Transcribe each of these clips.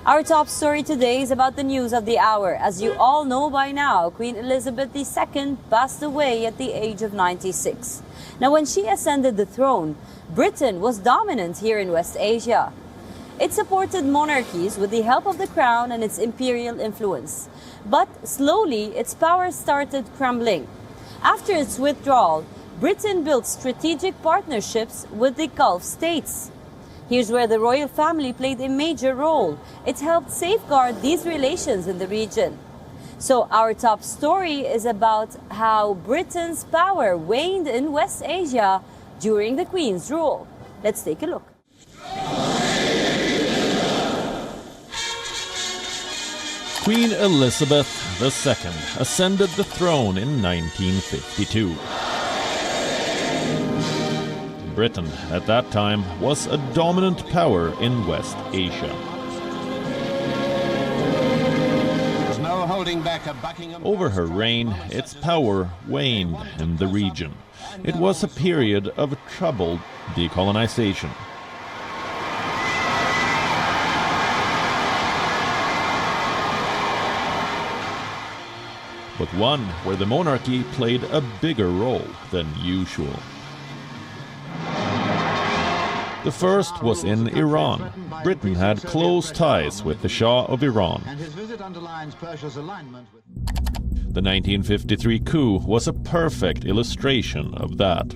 Our top story today is about the news of the hour. As you all know by now, Queen Elizabeth II passed away at the age of 96. Now, when she ascended the throne, Britain was dominant here in West Asia. It supported monarchies with the help of the crown and its imperial influence. But slowly, its power started crumbling. After its withdrawal, Britain built strategic partnerships with the Gulf states. Here's where the royal family played a major role. It helped safeguard these relations in the region. So our top story is about how Britain's power waned in West Asia during the Queen's rule. Let's take a look. Queen Elizabeth II ascended the throne in 1952. Britain at that time was a dominant power in West Asia. Over her reign, its power waned in the region. It was a period of troubled decolonization. But one where the monarchy played a bigger role than usual. The first was in Iran. Britain had close ties with the Shah of Iran. The 1953 coup was a perfect illustration of that.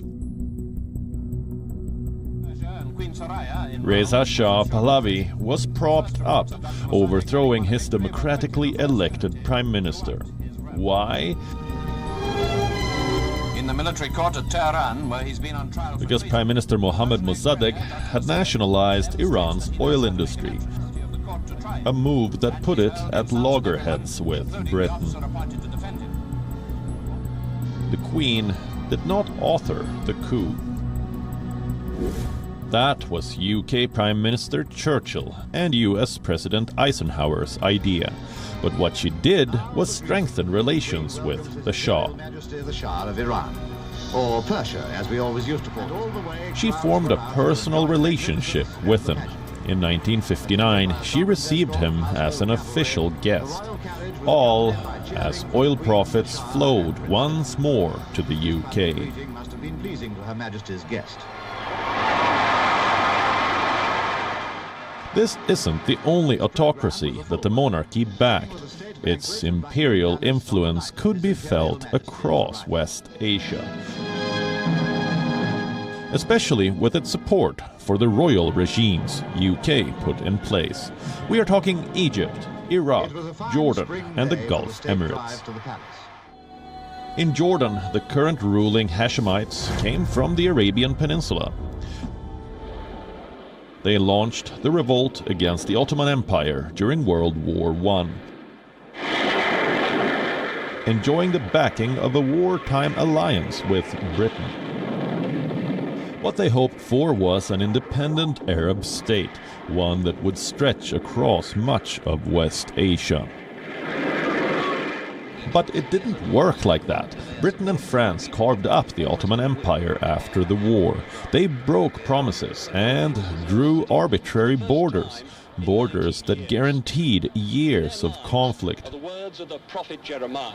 Reza Shah Pahlavi was propped up, overthrowing his democratically elected prime minister. Why? In the military court at Tehran, where he's been on trial. Because Prime Minister Mohammad Mossadegh had nationalized Iran's oil industry, a move that put it at loggerheads with Britain. The Queen did not author the coup. That was UK Prime Minister Churchill and US President Eisenhower's idea. But what she did was strengthen relations with the Shah. Or Persia, as we always used to call it. She formed a personal relationship with him. In 1959, she received him as an official guest, all as oil profits flowed once more to the UK. Must have been pleasing to Her Majesty's guest. This isn't the only autocracy that the monarchy backed. Its imperial influence could be felt across West Asia, especially with its support for the royal regimes UK put in place. We are talking Egypt, Iraq, Jordan, and the Gulf Emirates. In Jordan, the current ruling Hashemites came from the Arabian Peninsula. They launched the revolt against the Ottoman Empire during World War I. Enjoying the backing of a wartime alliance with Britain. What they hoped for was an independent Arab state, one that would stretch across much of West Asia. But it didn't work like that. Britain and France carved up the Ottoman Empire after the war. They broke promises and drew arbitrary borders. Borders that guaranteed years of conflict. The words of the prophet Jeremiah.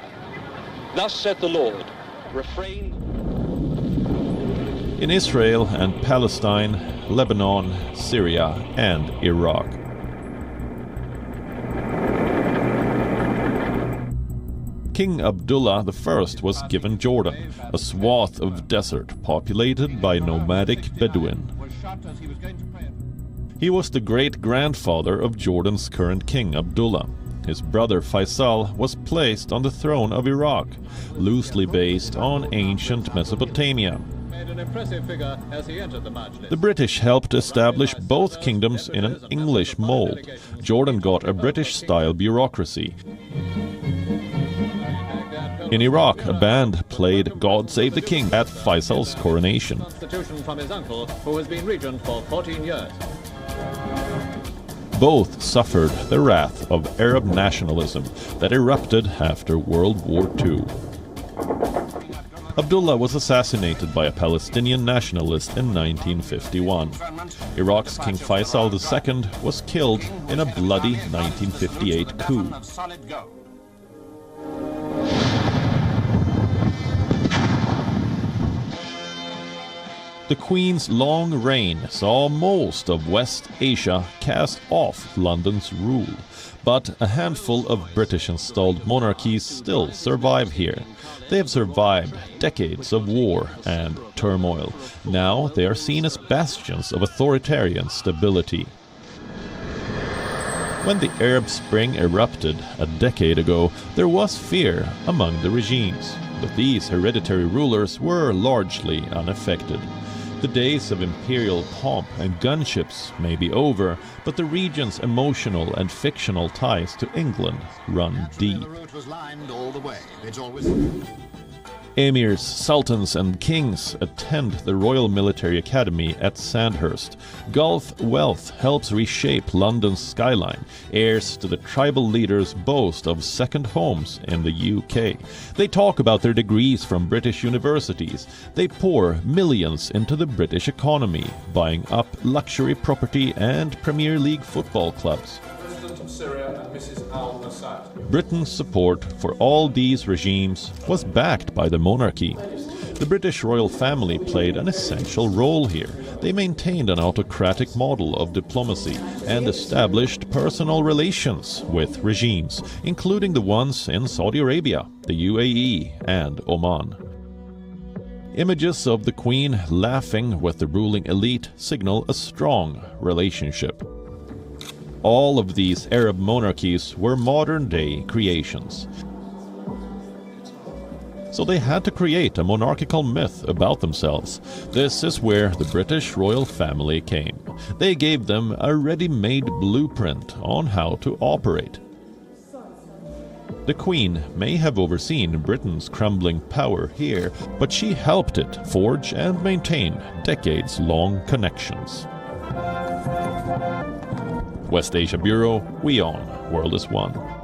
Thus saith the Lord, refrain. In Israel and Palestine, Lebanon, Syria, and Iraq. King Abdullah I was given Jordan, a swath of desert populated by nomadic Bedouin. He was the great-grandfather of Jordan's current king, Abdullah. His brother Faisal was placed on the throne of Iraq, loosely based on ancient Mesopotamia. The British helped establish both kingdoms in an English mold. Jordan got a British-style bureaucracy. In Iraq, a band played God Save the King at Faisal's coronation. Constitution from his uncle, who has been regent for 14 years. Both suffered the wrath of Arab nationalism that erupted after World War II. Abdullah was assassinated by a Palestinian nationalist in 1951. Iraq's King Faisal II was killed in a bloody 1958 coup. The Queen's long reign saw most of West Asia cast off London's rule, but a handful of British-installed monarchies still survive here. They have survived decades of war and turmoil. Now they are seen as bastions of authoritarian stability. When the Arab Spring erupted a decade ago, there was fear among the regimes, but these hereditary rulers were largely unaffected. The days of imperial pomp and gunships may be over, but the region's emotional and fictional ties to England run deep. Emirs, sultans and kings attend the Royal Military Academy at Sandhurst. Gulf wealth helps reshape London's skyline. Heirs to the tribal leaders boast of second homes in the UK. They talk about their degrees from British universities. They pour millions into the British economy, buying up luxury property and Premier League football clubs. Britain's support for all these regimes was backed by the monarchy. The British royal family played an essential role here. They maintained an autocratic model of diplomacy and established personal relations with regimes, including the ones in Saudi Arabia, the UAE, and Oman. Images of the Queen laughing with the ruling elite signal a strong relationship. All of these Arab monarchies were modern-day creations. So they had to create a monarchical myth about themselves. This is where the British royal family came. They gave them a ready-made blueprint on how to operate. The Queen may have overseen Britain's crumbling power here, but she helped it forge and maintain decades-long connections. West Asia Bureau, WION World is One.